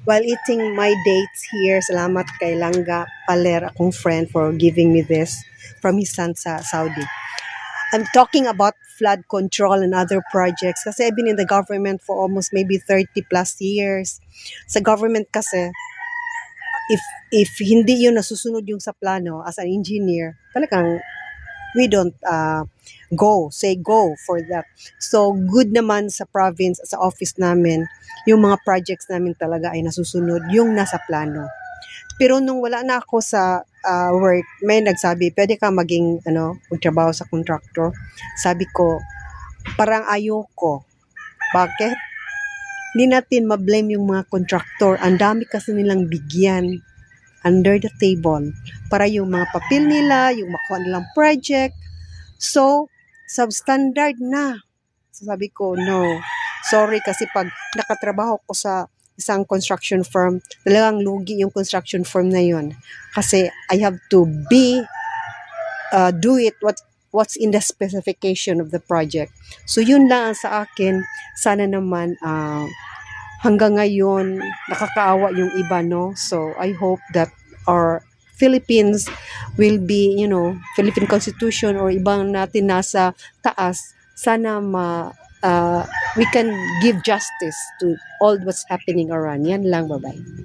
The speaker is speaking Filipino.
While eating my dates here, salamat kay Langga Paler, akong friend, for giving me this from his son sa Saudi. I'm talking about flood control and other projects kasi I've been in the government for almost maybe 30 plus years. Sa government kasi, if hindi yun nasusunod yung sa plano as an engineer, talagang we don't go for that. So, good naman sa province, sa office namin, yung mga projects namin talaga ay nasusunod yung nasa plano. Pero nung wala na ako sa work, may nagsabi, pwede ka maging, magtrabaho sa contractor. Sabi ko, parang ayoko. Bakit? Hindi natin ma-blame yung mga contractor. Ang dami kasi nilang bigyan under the table para yung mga papel nila, yung makuha nilang project. So, substandard na. So, sabi ko, no. Sorry kasi pag nakatrabaho ko sa isang construction firm, talagang lugi yung construction firm na yun. Kasi I have to do it what's in the specification of the project. So, yun lang ang sa akin. Sana naman hanggang ngayon nakakaawa yung iba, no? So, I hope that our Philippines will be, Philippine Constitution or ibang natin nasa taas, sana we can give justice to all what's happening around. Yan lang, bye-bye.